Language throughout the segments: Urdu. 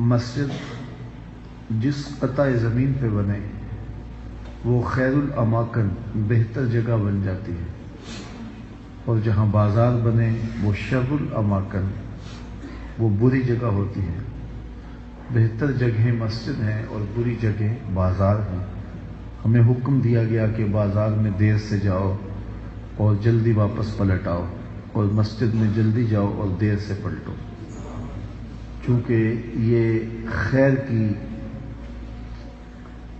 مسجد جس قطع زمین پہ بنے وہ خیر الاماکن بہتر جگہ بن جاتی ہے، اور جہاں بازار بنے وہ شر الاماکن وہ بری جگہ ہوتی ہے۔ بہتر جگہیں مسجد ہیں اور بری جگہیں بازار ہیں۔ ہمیں حکم دیا گیا کہ بازار میں دیر سے جاؤ اور جلدی واپس پلٹ آؤ، اور مسجد میں جلدی جاؤ اور دیر سے پلٹو، چونکہ یہ خیر کی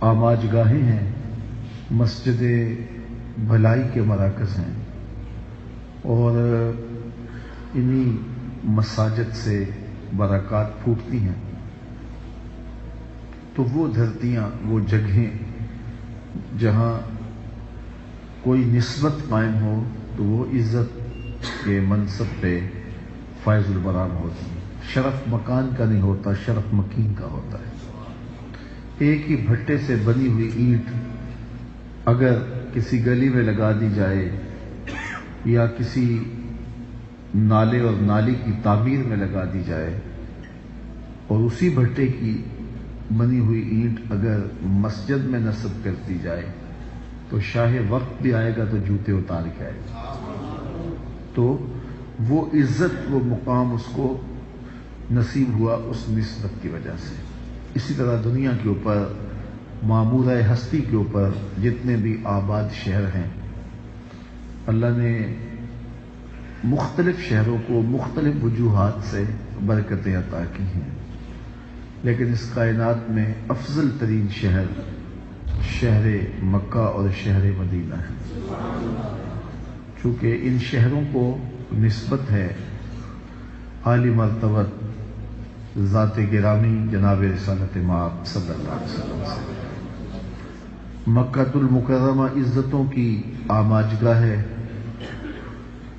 آماج گاہیں ہیں، مسجدیں بھلائی کے مراکز ہیں، اور انہی مساجد سے برکات پھوٹتی ہیں۔ تو وہ دھرتیاں، وہ جگہیں جہاں کوئی نسبت قائم ہو تو وہ عزت کے منصب پہ فائز البرام ہوتی ہے۔ شرف مکان کا نہیں ہوتا، شرف مکین کا ہوتا ہے۔ ایک ہی بھٹے سے بنی ہوئی اینٹ اگر کسی گلی میں لگا دی جائے یا کسی نالے اور نالی کی تعمیر میں لگا دی جائے، اور اسی بھٹے کی بنی ہوئی اینٹ اگر مسجد میں نصب کر دی جائے تو شاہ وقت بھی آئے گا تو جوتے اتار کے آئے گا۔ تو وہ عزت، وہ مقام اس کو نصیب ہوا اس نسبت کی وجہ سے۔ اسی طرح دنیا کے اوپر، معمورہ ہستی کے اوپر جتنے بھی آباد شہر ہیں، اللہ نے مختلف شہروں کو مختلف وجوہات سے برکتیں عطا کی ہیں، لیکن اس کائنات میں افضل ترین شہر شہر مکہ اور شہر مدینہ ہے، چونکہ ان شہروں کو نسبت ہے عالی مرتبت ذات گرامی جناب رسالت مآب صلی اللہ علیہ وسلم سے۔ مکہ المکرمہ عزتوں کی آماج گاہ ہے،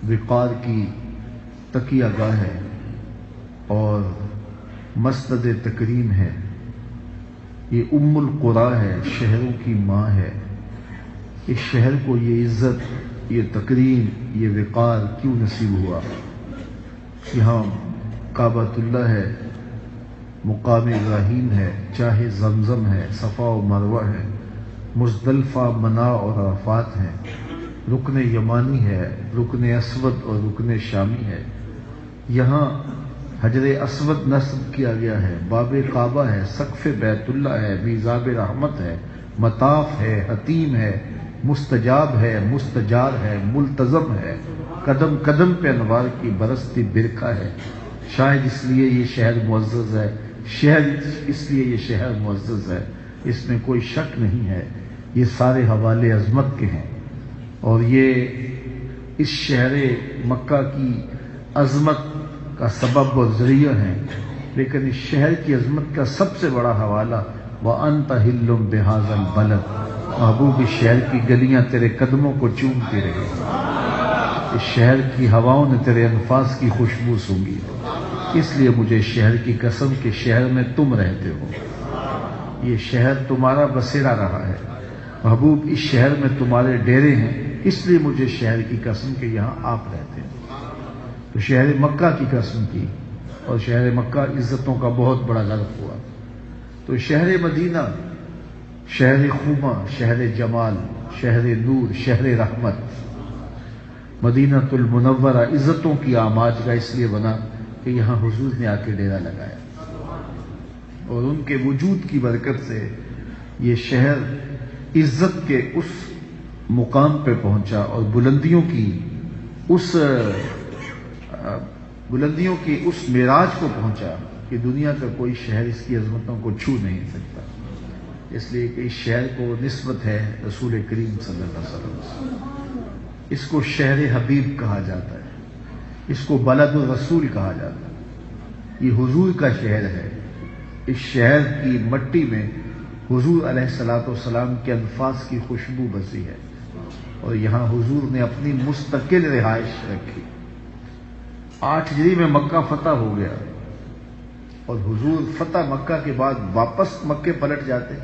وقار کی تکیہ گاہ ہے، اور مسند تکریم ہے۔ یہ ام القریٰ ہے، شہروں کی ماں ہے۔ اس شہر کو یہ عزت، یہ تکریم، یہ وقار کیوں نصیب ہوا؟ یہاں کعبۃ اللہ ہے، مقام ابراہیم ہے، چاہے زمزم ہے، صفا و مروہ ہے، مزدلفہ، منا اور عرفات ہیں، رکن یمانی ہے، رکن اسود اور رکن شامی ہے۔ یہاں حجر اسود نصب کیا گیا ہے، باب کعبہ ہے، سقف بیت اللہ ہے، میزاب رحمت ہے، مطاف ہے، حتیم ہے، مستجاب ہے، مستجار ہے، ملتزم ہے، قدم قدم پہ انوار کی برستی برکھا ہے۔ شاید اس لیے یہ شہر معزز ہے، اس لیے یہ شہر معزز ہے، اس میں کوئی شک نہیں ہے۔ یہ سارے حوالے عظمت کے ہیں، اور یہ اس شہر مکہ کی عظمت کا سبب اور ذریعہ ہیں، لیکن اس شہر کی عظمت کا سب سے بڑا حوالہ وَأَنْتَ حِلٌّ بِهَذَا الْبَلَدِ، محبوب اس شہر کی گلیاں تیرے قدموں کو چومتی رہے، اس شہر کی ہواؤں نے تیرے انفاس کی خوشبو سونگھی، اس لیے مجھے شہر کی قسم کہ شہر میں تم رہتے ہو، یہ شہر تمہارا بسیرا رہا ہے، محبوب اس شہر میں تمہارے ڈیرے ہیں، اس لیے مجھے شہر کی قسم کہ یہاں آپ رہتے ہیں۔ تو شہر مکہ کی قسم کی، اور شہر مکہ عزتوں کا بہت بڑا غرق ہوا۔ تو شہر مدینہ شہر خوباں، شہر جمال، شہر نور، شہر رحمت، مدینہ المنورہ عزتوں کی آماج کا اس لیے بنا کہ یہاں حضور نے آ کے ڈیرا لگایا، اور ان کے وجود کی برکت سے یہ شہر عزت کے اس مقام پہ پہنچا، اور بلندیوں کی اس معراج کو پہنچا کہ دنیا کا کوئی شہر اس کی عظمتوں کو چھو نہیں سکتا، اس لیے کہ اس شہر کو نسبت ہے رسول کریم صلی اللہ علیہ وسلم سے۔ اس کو شہر حبیب کہا جاتا ہے، اس کو بلد الرسول کہا جاتا ہے، یہ حضور کا شہر ہے۔ اس شہر کی مٹی میں حضور علیہ الصلوۃ والسلام کے الفاظ کی خوشبو بسی ہے، اور یہاں حضور نے اپنی مستقل رہائش رکھی۔ 8 ہجری میں مکہ فتح ہو گیا، اور حضور فتح مکہ کے بعد واپس مکے پلٹ جاتے،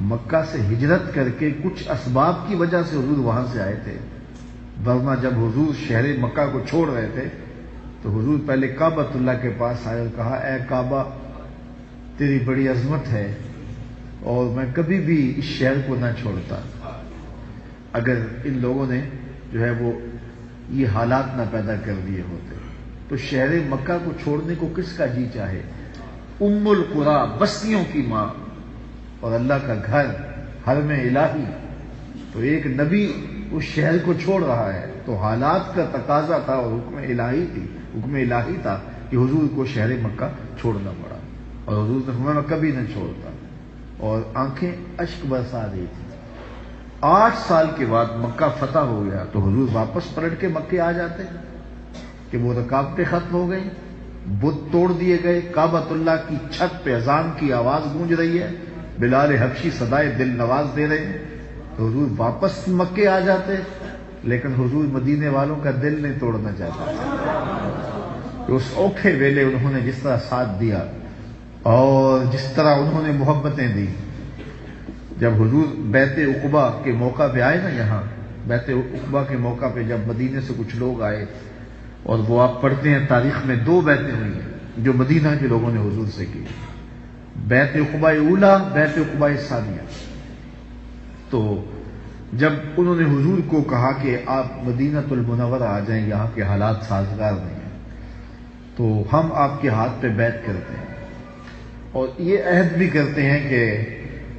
مکہ سے ہجرت کر کے کچھ اسباب کی وجہ سے حضور وہاں سے آئے تھے، ورنہ جب حضور شہر مکہ کو چھوڑ رہے تھے تو حضور پہلے کعبۃ اللہ کے پاس آئے اور کہا، اے کعبہ تیری بڑی عظمت ہے اور میں کبھی بھی اس شہر کو نہ چھوڑتا۔ اگر ان لوگوں نے جو ہے وہ یہ حالات نہ پیدا کر دیے ہوتے تو شہر مکہ کو چھوڑنے کو کس کا جی چاہے؟ ام القریٰ، بستیوں کی ماں، اور اللہ کا گھر، حرم الہی، تو ایک نبی اس شہر کو چھوڑ رہا ہے، تو حالات کا تقاضا تھا اور حکم الہی تھا کہ حضور کو شہر مکہ چھوڑنا پڑا، اور حضور نے فرمایا میں کبھی نہ چھوڑتا، اور آنکھیں اشک برسا رہی تھی۔ 8 سال کے بعد مکہ فتح ہو گیا تو حضور واپس پلٹ کے مکے آ جاتے کہ وہ رکاوٹیں ختم ہو گئی، بت توڑ دیے گئے، کعبۃ اللہ کی چھت پہ اذان کی آواز گونج رہی ہے، بلال حبشی صدائے دل نواز دے رہے ہیں، تو حضور واپس مکے آ جاتے، لیکن حضور مدینے والوں کا دل نہیں توڑنا چاہتا۔ کہ اس اوکھے ویلے انہوں نے جس طرح ساتھ دیا اور جس طرح انہوں نے محبتیں دی، جب حضور بیت عقبہ کے موقع پہ آئے نا، یہاں بیت عقبہ کے موقع پہ جب مدینے سے کچھ لوگ آئے، اور وہ آپ پڑھتے ہیں تاریخ میں 2 بیعتیں ہوئی ہیں جو مدینہ کے لوگوں نے حضور سے کی، بیت عقبہ اولا، بیت عقبہ ثانیہ۔ تو جب انہوں نے حضور کو کہا کہ آپ مدینہ المنورہ آ جائیں، یہاں کے حالات سازگار نہیں ہیں، تو ہم آپ کے ہاتھ پہ بیعت کرتے ہیں اور یہ عہد بھی کرتے ہیں کہ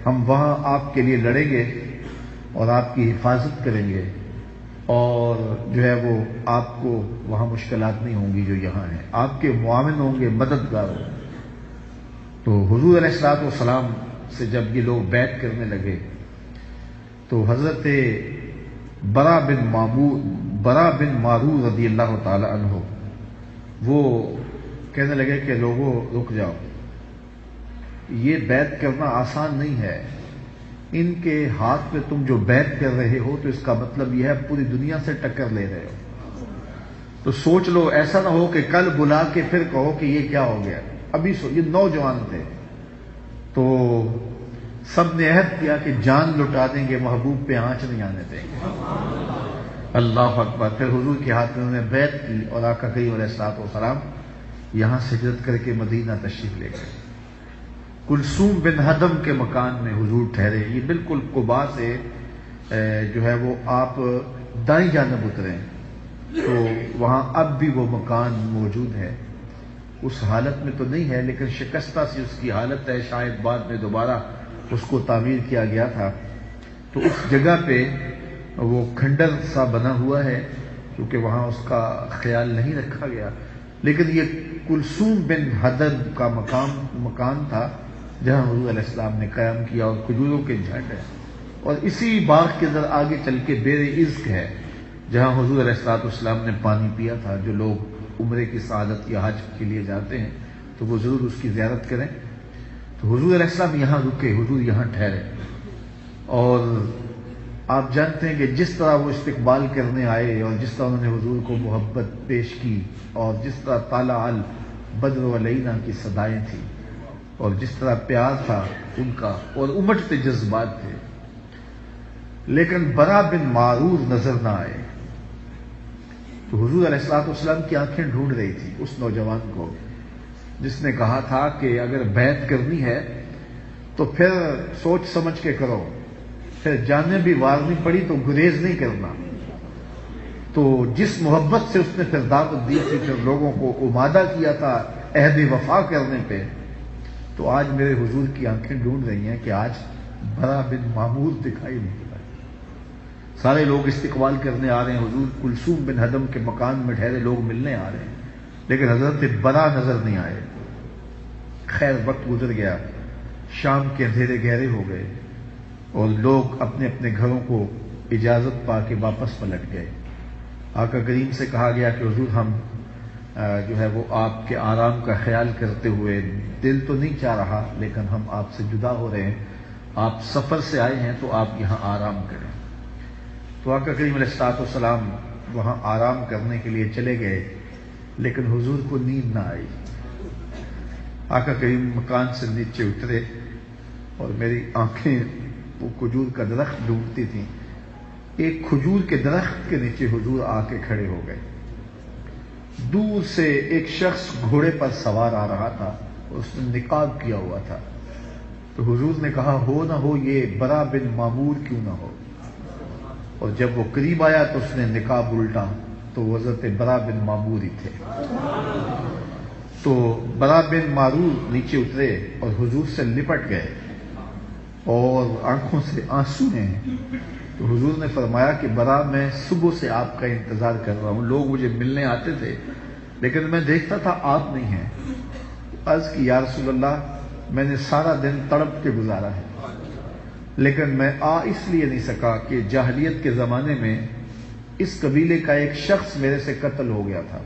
ہم وہاں آپ کے لیے لڑیں گے اور آپ کی حفاظت کریں گے، اور جو ہے وہ آپ کو وہاں مشکلات نہیں ہوں گی جو یہاں ہیں، آپ کے معاون ہوں گے، مددگار ہوں گے۔ تو حضور علیہ الصلوۃ والسلام سے جب یہ لوگ بیعت کرنے لگے تو حضرت برا بن معرور رضی اللہ تعالی عنہ وہ کہنے لگے کہ لوگوں رک جاؤ، یہ بیعت کرنا آسان نہیں ہے، ان کے ہاتھ میں تم جو بیعت کر رہے ہو تو اس کا مطلب یہ ہے پوری دنیا سے ٹکر لے رہے ہو، تو سوچ لو ایسا نہ ہو کہ کل بلا کے پھر کہو کہ یہ کیا ہو گیا۔ ابھی یہ نوجوان تھے تو سب نے عہد کیا کہ جان لٹا دیں گے، محبوب پہ آنچ نہیں آنے دیں گے۔ اللہ اکبر۔ پھر حضور کے ہاتھ میں انہوں نے بیعت کی اور آقا کریم علیہ الصلوۃ والسلام یہاں سے ہجرت کر کے مدینہ تشریف لے گئے۔ کلثوم بن ہدم کے مکان میں حضور ٹھہرے، یہ بالکل قباء سے جو ہے وہ آپ دائیں جانب اتریں تو وہاں اب بھی وہ مکان موجود ہے، اس حالت میں تو نہیں ہے لیکن شکستہ سی اس کی حالت ہے، شاید بعد میں دوبارہ اس کو تعمیر کیا گیا تھا۔ تو اس جگہ پہ وہ کھنڈر سا بنا ہوا ہے کیونکہ وہاں اس کا خیال نہیں رکھا گیا، لیکن یہ کلثوم بن ہدم کا مکان تھا جہاں حضور علیہ السلام نے قیام کیا، اور کھجوروں کے جھنڈ ہے، اور اسی باغ کے اندر آگے چل کے بیر عزق ہے جہاں حضور علیہ السلام نے پانی پیا تھا۔ جو لوگ عمرے کی سعادت یا حج کے لیے جاتے ہیں تو وہ ضرور اس کی زیارت کریں۔ تو حضور علیہ السلام یہاں رکے، حضور یہاں ٹھہرے، اور آپ جانتے ہیں کہ جس طرح وہ استقبال کرنے آئے اور جس طرح انہوں نے حضور کو محبت پیش کی، اور جس طرح طلع البدر علینا کی صدائیں تھیں، اور جس طرح پیار تھا ان کا اور امٹتے جذبات تھے، لیکن برا بن معرور نظر نہ آئے۔ تو حضور علیہ الصلوۃ والسلام کی آنکھیں ڈھونڈ رہی تھی اس نوجوان کو جس نے کہا تھا کہ اگر بیعت کرنی ہے تو پھر سوچ سمجھ کے کرو، پھر جانیں بھی وارنی پڑی تو گریز نہیں کرنا۔ تو جس محبت سے اس نے پھر دعوت دی تھی، پھر لوگوں کو امادہ کیا تھا عہد وفا کرنے پہ، تو آج میرے حضور کی آنکھیں ڈھونڈ رہی ہیں کہ آج برا بن معمور دکھائی نہیں پڑا۔ سارے لوگ استقبال کرنے آ رہے ہیں، حضور کلثوم بن ہدم کے مکان میں ٹھہرے لوگ ملنے آ رہے ہیں، لیکن حضرت برا نظر نہیں آئے۔ خیر وقت گزر گیا، شام کے اندھیرے گہرے ہو گئے اور لوگ اپنے اپنے گھروں کو اجازت پا کے واپس پلٹ گئے۔ آقا کریم سے کہا گیا کہ حضور ہم جو ہے وہ آپ کے آرام کا خیال کرتے ہوئے، دل تو نہیں چاہ رہا لیکن ہم آپ سے جدا ہو رہے ہیں، آپ سفر سے آئے ہیں تو آپ یہاں آرام کریں۔ تو آقا کریم علیہ الصلوۃ والسلام وہاں آرام کرنے کے لیے چلے گئے، لیکن حضور کو نیند نہ آئی۔ آقا کریم مکان سے نیچے اترے اور میری آنکھیں وہ کھجور کا درخت ڈھونڈتی تھیں، ایک کھجور کے درخت کے نیچے حضور آ کے کھڑے ہو گئے۔ دور سے ایک شخص گھوڑے پر سوار آ رہا تھا، اس نے نقاب کیا ہوا تھا. تو حضور نے کہا ہو نہ ہو یہ برا بن معمور کیوں نہ ہو. اور جب وہ قریب آیا تو اس نے نقاب الٹا تو وہ حضرت برا بن معمور ہی تھے. تو برا بن معمور نیچے اترے اور حضور سے لپٹ گئے اور آنکھوں سے آنسو ہیں. تو حضور نے فرمایا کہ برا میں صبح سے آپ کا انتظار کر رہا ہوں. لوگ مجھے ملنے آتے تھے لیکن میں دیکھتا تھا آپ نہیں ہیں. عرض کی یا رسول اللہ میں نے سارا دن تڑپ کے گزارا ہے لیکن میں اس لیے نہیں سکا کہ جاہلیت کے زمانے میں اس قبیلے کا ایک شخص میرے سے قتل ہو گیا تھا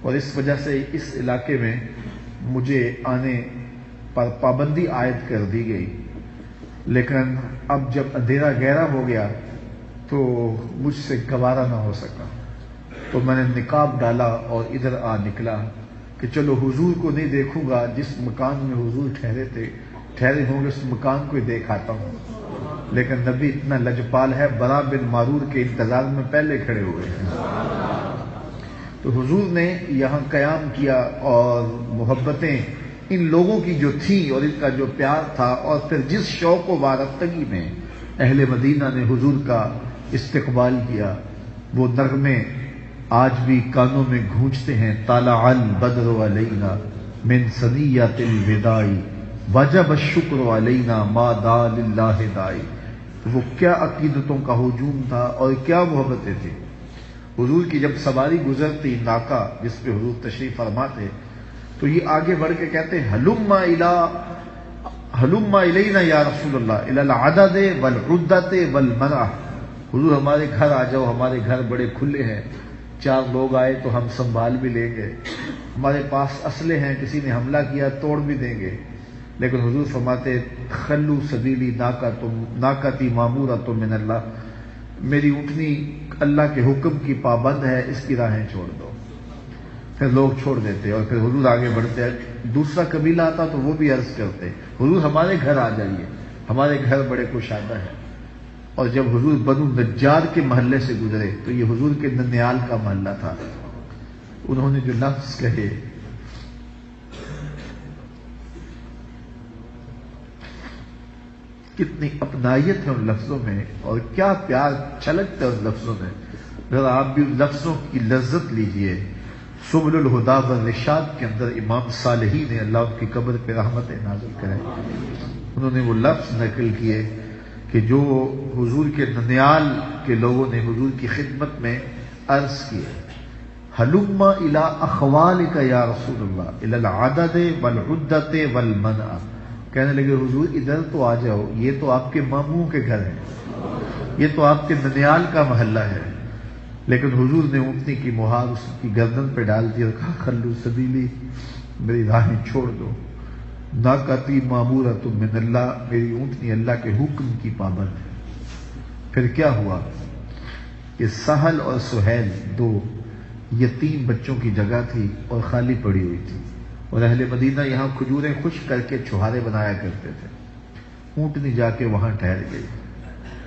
اور اس وجہ سے اس علاقے میں مجھے آنے پر پابندی عائد کر دی گئی. لیکن اب جب اندھیرا گہرا ہو گیا تو مجھ سے گوارا نہ ہو سکا تو میں نے نقاب ڈالا اور ادھر نکلا کہ چلو حضور کو نہیں دیکھوں گا، جس مکان میں حضور ٹھہرے ہوں گے اس مکان کو ہی دیکھ آتا ہوں. لیکن نبی اتنا لجپال ہے، برا بن معرور کے انتظار میں پہلے کھڑے ہوئے ہیں. تو حضور نے یہاں قیام کیا اور محبتیں ان لوگوں کی جو تھیں اور ان کا جو پیار تھا اور پھر جس شوق و وارفتگی میں اہل مدینہ نے حضور کا استقبال کیا وہ نغمے آج بھی کانوں میں گونجتے ہیں. طالع البدر علینا من ثنیۃ الوداع وجب الشکر علینا ما دعا للہ داعی. وہ کیا عقیدتوں کا ہجوم تھا اور کیا محبتیں تھیں. حضور کی جب سواری گزرتی ناکا جس پہ حضور تشریف فرما تھے تو یہ آگے بڑھ کے کہتے ہیں ہلما الینا یا رسول اللہ الی العدد والعدۃ والمنع. حضور ہمارے گھر آ جاؤ، ہمارے گھر بڑے کھلے ہیں، 4 لوگ آئے تو ہم سنبھال بھی لیں گے، ہمارے پاس اسلحے ہیں، کسی نے حملہ کیا توڑ بھی دیں گے. لیکن حضور فرماتے خلو سبیلی ناقتی معمورۃ من اللہ، میری اونٹنی اللہ کے حکم کی پابند ہے، اس کی راہیں چھوڑ دو. پھر لوگ چھوڑ دیتے اور پھر حضور آگے بڑھتے. دوسرا قبیلہ آتا تو وہ بھی عرض کرتے حضور ہمارے گھر آ جائیے، ہمارے گھر بڑے کشادہ ہیں. اور جب حضور بنو نجار کے محلے سے گزرے تو یہ حضور کے ننیال کا محلہ تھا. انہوں نے جو لفظ کہے کتنی اپنائیت ہے ان لفظوں میں اور کیا پیار چھلکتا ہے ان لفظوں میں. ذرا آپ بھی ان لفظوں کی لذت لیجئے. سبل الہدا والرشاد کے اندر امام صالحی نے اللہ ان کی قبر پہ رحمت نازل کرے، انہوں نے وہ لفظ نقل کیے کہ جو حضور کے ننیال کے لوگوں نے حضور کی خدمت میں عرض کیے ہلم الی اخوالک یا رسول اللہ الی العدد والعدۃ والمنع. کہنے لگے حضور ادھر تو آ جاؤ، یہ تو آپ کے ماموں کے گھر ہیں، یہ تو آپ کے ننیال کا محلہ ہے. لیکن حضور نے اونٹنی کی مہار اس کی گردن پہ ڈال دی اور کہا خلو سبیلی، میری راہیں چھوڑ دو. ناقتی معمورۃ من اللہ، میری اونٹنی اللہ کے حکم کی پابند ہے. پھر کیا ہوا کہ سہل اور سہیل 2 یتیم بچوں کی جگہ تھی اور خالی پڑی ہوئی تھی اور اہل مدینہ یہاں کھجوریں خشک کر کے چھہارے بنایا کرتے تھے. اونٹنی جا کے وہاں ٹھہر گئی.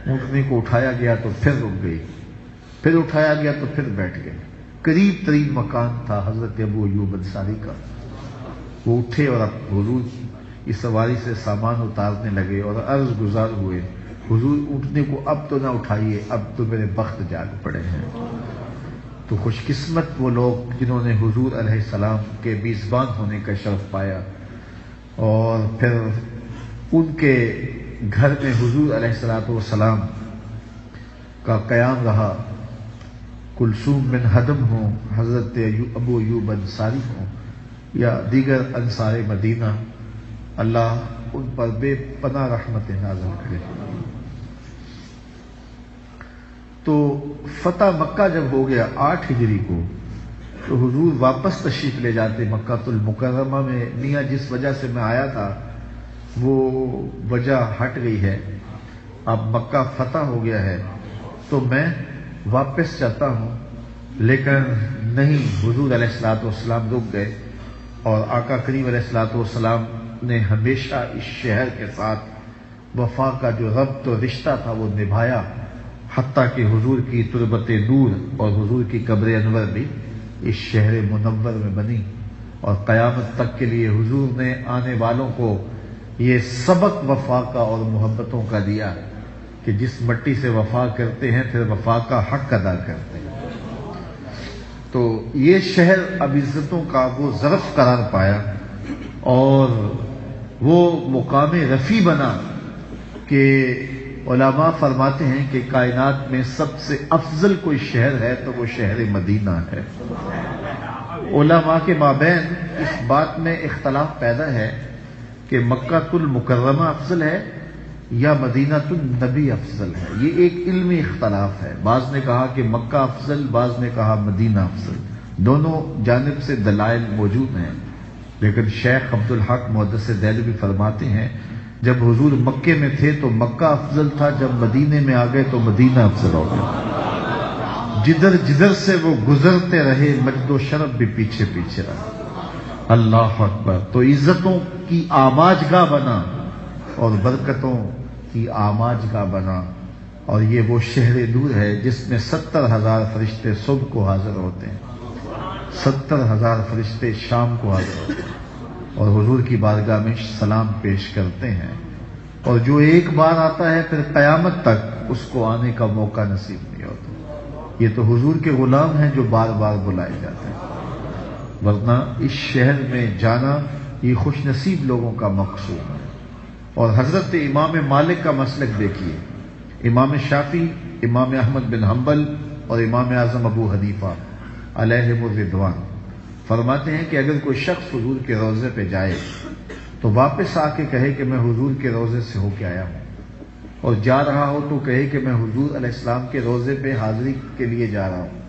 اونٹنی کو اٹھایا گیا تو پھر رک گئی، پھر اٹھایا گیا تو پھر بیٹھ گئے. قریب ترین مکان تھا حضرت ابو ایوب انصاری کا. وہ اٹھے اور اب حضور کی سواری سے سامان اتارنے لگے اور عرض گزار ہوئے حضور اٹھنے کو اب تو نہ اٹھائیے، اب تو میرے بخت جاگ پڑے ہیں. تو خوش قسمت وہ لوگ جنہوں نے حضور علیہ السلام کے میزبان ہونے کا شرف پایا اور پھر ان کے گھر میں حضور علیہ السلام کا قیام رہا. کلثوم بن ہدم ہوں، حضرت ابو ایوب انصاری ہوں یا دیگر انصار مدینہ، اللہ ان پر بے پناہ رحمت نازل کرے. تو فتح مکہ جب ہو گیا 8 ہجری کو تو حضور واپس تشریف لے جاتے مکہ المکرمہ میں. میاں جس وجہ سے میں آیا تھا وہ وجہ ہٹ گئی ہے، اب مکہ فتح ہو گیا ہے تو میں واپس چاہتا ہوں. لیکن نہیں، حضور علیہ الصلوۃ والسلام رک گئے اور آقا کریم علیہ الصلوۃ والسلام نے ہمیشہ اس شہر کے ساتھ وفا کا جو ربط و رشتہ تھا وہ نبھایا، حتیٰ کہ حضور کی تربت نور اور حضور کی قبر انور بھی اس شہر منور میں بنی اور قیامت تک کے لیے حضور نے آنے والوں کو یہ سبق وفا کا اور محبتوں کا دیا کہ جس مٹی سے وفا کرتے ہیں پھر وفا کا حق ادا کرتے ہیں۔ تو یہ شہر اب عزتوں کا وہ ظرف قرار پایا اور وہ مقام رفیع بنا کہ علماء فرماتے ہیں کہ کائنات میں سب سے افضل کوئی شہر ہے تو وہ شہر مدینہ ہے۔ علماء کے مابین اس بات میں اختلاف پیدا ہے کہ مکہ المکرمہ افضل ہے یا مدینہ النبی افضل ہے۔ یہ ایک علمی اختلاف ہے، بعض نے کہا کہ مکہ افضل، بعض نے کہا مدینہ افضل، دونوں جانب سے دلائل موجود ہیں، لیکن شیخ عبدالحق محدث دہلوی فرماتے ہیں جب حضور مکے میں تھے تو مکہ افضل تھا، جب مدینے میں آ گئے تو مدینہ افضل ہو گیا۔ جدھر جدھر سے وہ گزرتے رہے مجد و شرف بھی پیچھے پیچھے رہا۔ اللہ اکبر۔ تو عزتوں کی آماج گاہ بنا اور برکتوں کی آماج گاہ بنا، اور یہ وہ شہر نور ہے جس میں 70,000 فرشتے صبح کو حاضر ہوتے ہیں، 70,000 فرشتے شام کو حاضر ہوتے ہیں اور حضور کی بارگاہ میں سلام پیش کرتے ہیں، اور جو ایک بار آتا ہے پھر قیامت تک اس کو آنے کا موقع نصیب نہیں ہوتا۔ یہ تو حضور کے غلام ہیں جو بار بار بلائے جاتے ہیں، ورنہ اس شہر میں جانا یہ خوش نصیب لوگوں کا مقصود ہے۔ اور حضرت امام مالک کا مسلک دیکھیے، امام شافعی، امام احمد بن حنبل اور امام اعظم ابو حنیفہ علیہم الرضوان فرماتے ہیں کہ اگر کوئی شخص حضور کے روضے پہ جائے تو واپس آ کے کہے کہ میں حضور کے روضے سے ہو کے آیا ہوں، اور جا رہا ہو تو کہے کہ میں حضور علیہ السلام کے روضے پہ حاضری کے لیے جا رہا ہوں۔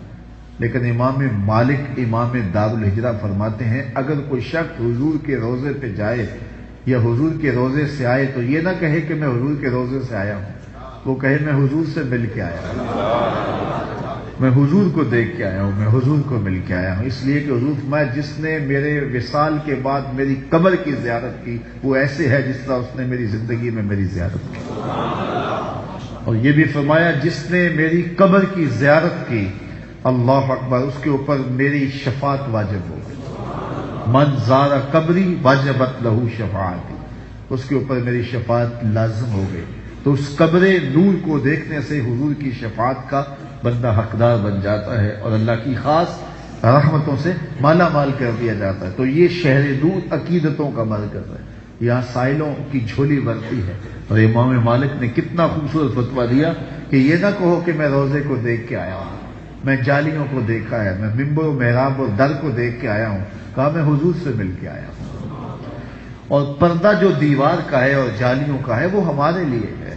لیکن امام مالک امام دار الہجرہ فرماتے ہیں اگر کوئی شخص حضور کے روضے پہ جائے یا حضور کے روضے سے آئے تو یہ نہ کہے کہ میں حضور کے روضے سے آیا ہوں، وہ کہے میں حضور سے مل کے آیا ہوں، میں حضور کو دیکھ کے آیا ہوں، میں حضور کو مل کے آیا ہوں۔ اس لیے کہ حضور فرمایا جس نے میرے وصال کے بعد میری قبر کی زیارت کی وہ ایسے ہے جس طرح اس نے میری زندگی میں میری زیارت کی، اور یہ بھی فرمایا جس نے میری قبر کی زیارت کی اللہ اکبر اس کے اوپر میری شفاعت واجب ہو گئی، من زار قبری واجبت لہو شفاعتی، اس کے اوپر میری شفاعت لازم ہو گئی۔ تو اس قبر نور کو دیکھنے سے حضور کی شفاعت کا بندہ حقدار بن جاتا ہے اور اللہ کی خاص رحمتوں سے مالا مال کر دیا جاتا ہے۔ تو یہ شہر نور عقیدتوں کا مرکز ہے، یہاں سائلوں کی جھولی بھرتی ہے، اور امام مالک نے کتنا خوبصورت فتویٰ دیا کہ یہ نہ کہو کہ میں روزے کو دیکھ کے آیا ہوں، میں جالیوں کو دیکھا ہے، میں ممبر و محراب اور در کو دیکھ کے آیا ہوں، کہا میں حضور سے مل کے آیا ہوں۔ اور پردہ جو دیوار کا ہے اور جالیوں کا ہے وہ ہمارے لیے ہے،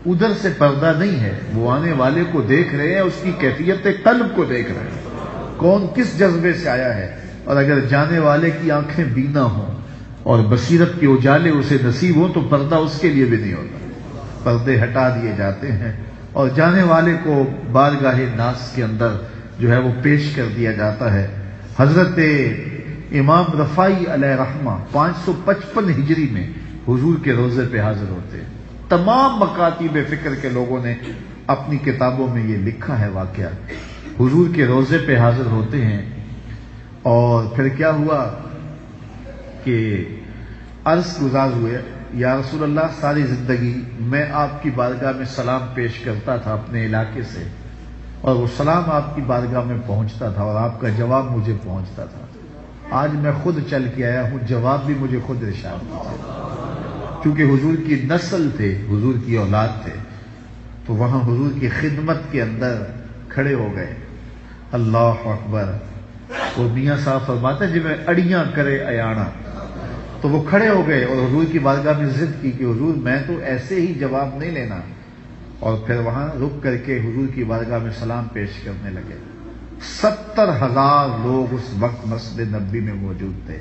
ادھر سے پردہ نہیں ہے، وہ آنے والے کو دیکھ رہے ہیں، اس کی کیفیت قلب کو دیکھ رہے ہیں، کون کس جذبے سے آیا ہے۔ اور اگر جانے والے کی آنکھیں بینا ہوں اور بصیرت کے اجالے اسے نصیب ہوں تو پردہ اس کے لیے بھی نہیں ہوتا، پردے ہٹا دیے جاتے ہیں اور جانے والے کو بارگاہ ناس کے اندر جو ہے وہ پیش کر دیا جاتا ہے۔ حضرت امام رفاعی علیہ رحمہ 555 ہجری میں حضور کے روضے پہ حاضر ہوتے ہیں۔ تمام مکاتب فکر کے لوگوں نے اپنی کتابوں میں یہ لکھا ہے واقعہ، حضور کے روضے پہ حاضر ہوتے ہیں، اور پھر کیا ہوا کہ عرض گزار ہوئے یا رسول اللہ ساری زندگی میں آپ کی بارگاہ میں سلام پیش کرتا تھا اپنے علاقے سے، اور وہ سلام آپ کی بارگاہ میں پہنچتا تھا اور آپ کا جواب مجھے پہنچتا تھا، آج میں خود چل کے آیا ہوں، جواب بھی مجھے خود ارشاد کیجیے، کیونکہ حضور کی نسل تھے، حضور کی اولاد تھے، تو وہاں حضور کی خدمت کے اندر کھڑے ہو گئے۔ اللہ اکبر۔ وہ میاں صاحب فرماتے ہیں جی میں اڑیاں کرے ایانا، تو وہ کھڑے ہو گئے اور حضور کی بارگاہ میں ضد کی کہ حضور میں تو ایسے ہی جواب نہیں لینا، اور پھر وہاں رک کر کے حضور کی بارگاہ میں سلام پیش کرنے لگے۔ 70,000 لوگ اس وقت مسجد نبوی میں موجود تھے،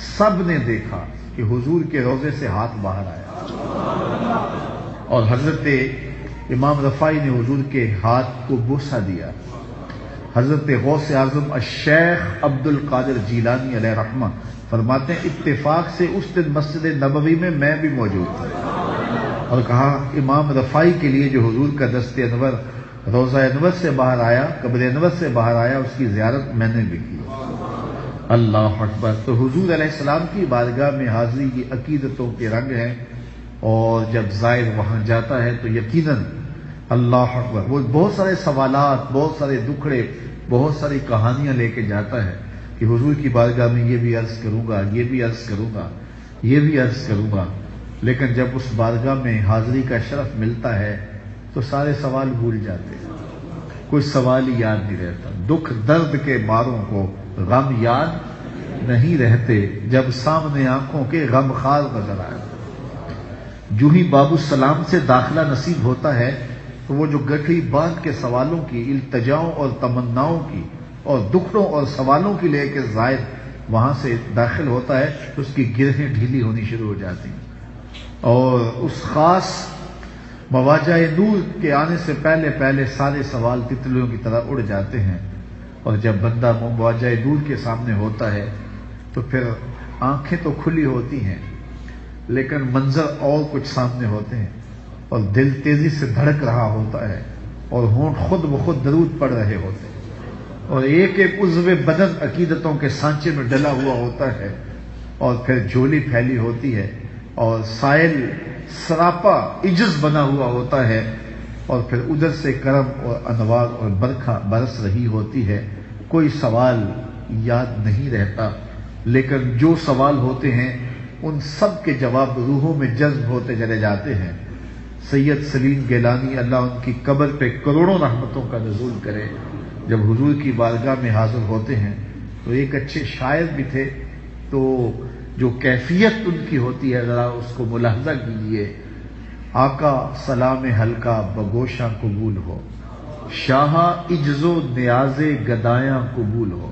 سب نے دیکھا کہ حضور کے روضے سے ہاتھ باہر آیا، اور حضرت امام رفاعی نے حضور کے ہاتھ کو بوسہ دیا۔ حضرت غوث اعظم الشیخ عبد القادر جیلانی علیہ رحمہ فرماتے ہیں اتفاق سے اس دن مسجد نبوی میں بھی موجود تھا، اور کہا امام رفاعی کے لیے جو حضور کا دست انور روضہ انور سے باہر آیا، قبر انور سے باہر آیا، اس کی زیارت میں نے بھی کی۔ اللہ اکبر۔ تو حضور علیہ السلام کی بارگاہ میں حاضری یہ عقیدتوں کے رنگ ہیں، اور جب زائر وہاں جاتا ہے تو یقیناً اللہ اکبر وہ بہت سارے سوالات، بہت سارے دکھڑے، بہت ساری کہانیاں لے کے جاتا ہے کہ حضور کی بارگاہ میں یہ بھی عرض کروں گا، یہ بھی عرض کروں گا، یہ بھی عرض کروں گا، لیکن جب اس بارگاہ میں حاضری کا شرف ملتا ہے تو سارے سوال بھول جاتے ہیں، کوئی سوال ہی یاد نہیں رہتا۔ دکھ درد کے ماروں کو غم یاد نہیں رہتے، جب سامنے آنکھوں کے غم خار نظر آئے۔ جو ہی باب السلام سے داخلہ نصیب ہوتا ہے تو وہ جو گٹھڑی باندھ کے سوالوں کی، التجاؤں اور تمناؤں کی اور دکھڑوں اور سوالوں کی لے کے زائر وہاں سے داخل ہوتا ہے تو اس کی گرہیں ڈھیلی ہونی شروع ہو جاتی ہیں، اور اس خاص مواجہ نور کے آنے سے پہلے پہلے سارے سوال تتلیوں کی طرح اڑ جاتے ہیں، اور جب بندہ مواجہ نور کے سامنے ہوتا ہے تو پھر آنکھیں تو کھلی ہوتی ہیں لیکن منظر اور کچھ سامنے ہوتے ہیں، اور دل تیزی سے دھڑک رہا ہوتا ہے، اور ہونٹ خود بخود درود پڑھ رہے ہوتے ہیں، اور ایک ایک عضو بدن عقیدتوں کے سانچے میں ڈلا ہوا ہوتا ہے، اور پھر جھولی پھیلی ہوتی ہے، اور سائل سراپا عجز بنا ہوا ہوتا ہے، اور پھر ادھر سے کرم اور انوار اور برکھا برس رہی ہوتی ہے۔ کوئی سوال یاد نہیں رہتا، لیکن جو سوال ہوتے ہیں ان سب کے جواب روحوں میں جذب ہوتے چلے جاتے ہیں۔ سید سلیم گیلانی اللہ ان کی قبر پہ کروڑوں رحمتوں کا نزول کرے، جب حضور کی بارگاہ میں حاضر ہوتے ہیں تو ایک اچھے شاعر بھی تھے، تو جو کیفیت ان کی ہوتی ہے ذرا اس کو ملاحظہ کیجیے۔ آقا سلام حلقہ بگوشاں قبول ہو، شاہ عجز و نیاز گدایاں قبول ہو۔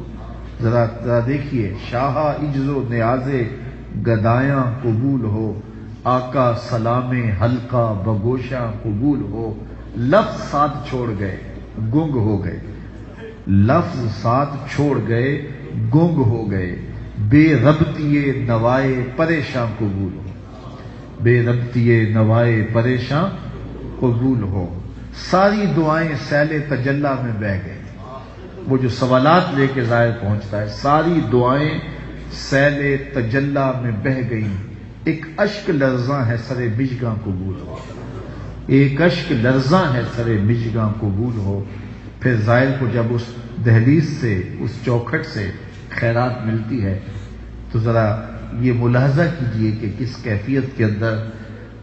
ذرا دیکھیے، شاہ عجز و نیاز گدایاں قبول ہو، آقا سلام حلقہ بگوشاں قبول ہو۔ لفظ ساتھ چھوڑ گئے گنگ ہو گئے، لفظ ساتھ چھوڑ گئے گنگ ہو گئے، بے ربطیے نوائے پریشاں قبول ہو، بے ربطیے نوائے پریشاں قبول ہو۔ ساری دعائیں سیل تجلی میں بہہ گئے، وہ جو سوالات لے کے ظاہر پہنچتا ہے، ساری دعائیں سیل تجلی میں بہہ گئیں، ایک اشک لرزاں ہے سر مژگاں قبول ہو، ایک اشک لرزاں ہے سر مژگاں قبول ہو۔ پھر زائر کو جب اس دہلیز سے، اس چوکھٹ سے خیرات ملتی ہے تو ذرا یہ ملاحظہ کیجئے کہ کس کیفیت کے اندر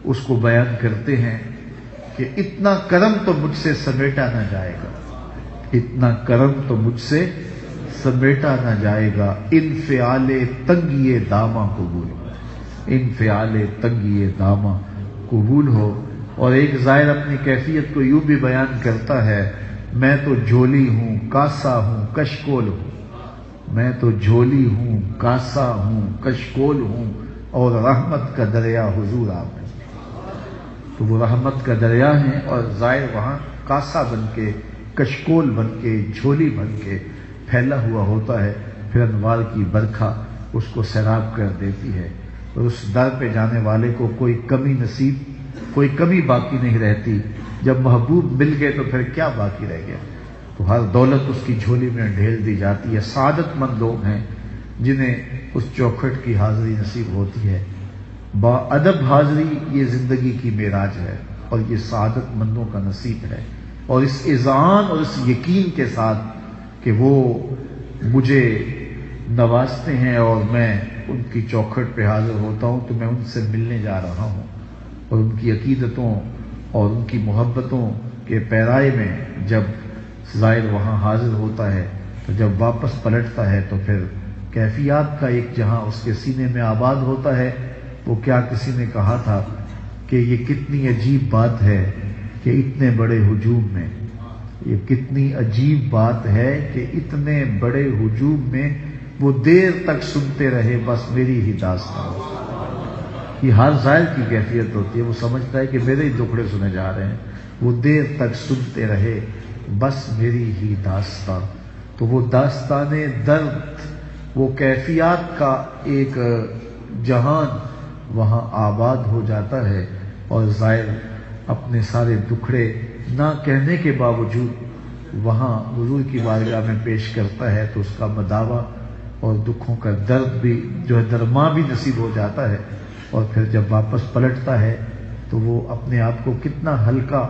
اس کو بیان کرتے ہیں کہ اتنا کرم تو مجھ سے سمیٹا نہ جائے گا، اتنا کرم تو مجھ سے سمیٹا نہ جائے گا، انفعال تنگی داماں قبول ہو، انفعال تنگی داماں قبول ہو۔ اور ایک زائر اپنی کیفیت کو یوں بھی بیان کرتا ہے، میں تو جھولی ہوں کاسا ہوں کشکول ہوں، میں تو جھولی ہوں کاسا ہوں کشکول ہوں، اور رحمت کا دریا حضور آپ ہیں۔ تو وہ رحمت کا دریا ہیں، اور زائر وہاں کاسا بن کے، کشکول بن کے، جھولی بن کے پھیلا ہوا ہوتا ہے۔ پھر انوار کی برکھا اس کو سیراب کر دیتی ہے، اور اس در پہ جانے والے کو کوئی کمی نصیب، کوئی کمی باقی نہیں رہتی۔ جب محبوب مل گئے تو پھر کیا باقی رہ گیا؟ تو ہر دولت اس کی جھولی میں ڈھیل دی جاتی ہے۔ سعادت مند لوگ ہیں جنہیں اس چوکھٹ کی حاضری نصیب ہوتی ہے۔ با ادب حاضری یہ زندگی کی معراج ہے، اور یہ سعادت مندوں کا نصیب ہے، اور اس اذعان اور اس یقین کے ساتھ کہ وہ مجھے نوازتے ہیں اور میں ان کی چوکھٹ پہ حاضر ہوتا ہوں تو میں ان سے ملنے جا رہا ہوں، اور ان کی عقیدتوں اور ان کی محبتوں کے پیرائے میں جب زائر وہاں حاضر ہوتا ہے تو جب واپس پلٹتا ہے تو پھر کیفیات کا ایک جہاں اس کے سینے میں آباد ہوتا ہے۔ وہ کیا کسی نے کہا تھا کہ یہ کتنی عجیب بات ہے کہ اتنے بڑے ہجوم میں، یہ کتنی عجیب بات ہے کہ اتنے بڑے ہجوم میں وہ دیر تک سنتے رہے بس میری ہی داستان۔ یہ ہر زائر کی کیفیت ہوتی ہے، وہ سمجھتا ہے کہ میرے ہی دکھڑے سنے جا رہے ہیں، وہ دیر تک سنتے رہے بس میری ہی داستان۔ تو وہ داستان درد، وہ کیفیات کا ایک جہان وہاں آباد ہو جاتا ہے، اور زائر اپنے سارے دکھڑے نہ کہنے کے باوجود وہاں حضور کی بارگاہ میں پیش کرتا ہے تو اس کا مداوع اور دکھوں کا درد بھی جو ہے درما بھی نصیب ہو جاتا ہے، اور پھر جب واپس پلٹتا ہے تو وہ اپنے آپ کو کتنا ہلکا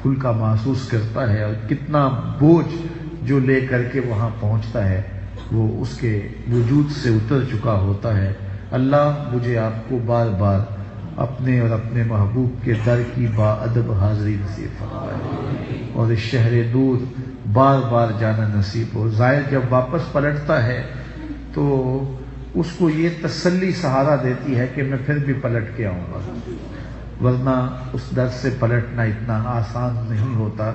پھلکا محسوس کرتا ہے، اور کتنا بوجھ جو لے کر کے وہاں پہنچتا ہے وہ اس کے وجود سے اتر چکا ہوتا ہے۔ اللہ مجھے آپ کو بار بار اپنے اور اپنے محبوب کے در کی با ادب حاضری نصیب فرمائے، اور اس شہر دور بار بار جانا نصیب ہو۔ زائر جب واپس پلٹتا ہے تو اس کو یہ تسلی سہارا دیتی ہے کہ میں پھر بھی پلٹ کے آؤں گا، ورنہ اس در سے پلٹنا اتنا آسان نہیں ہوتا۔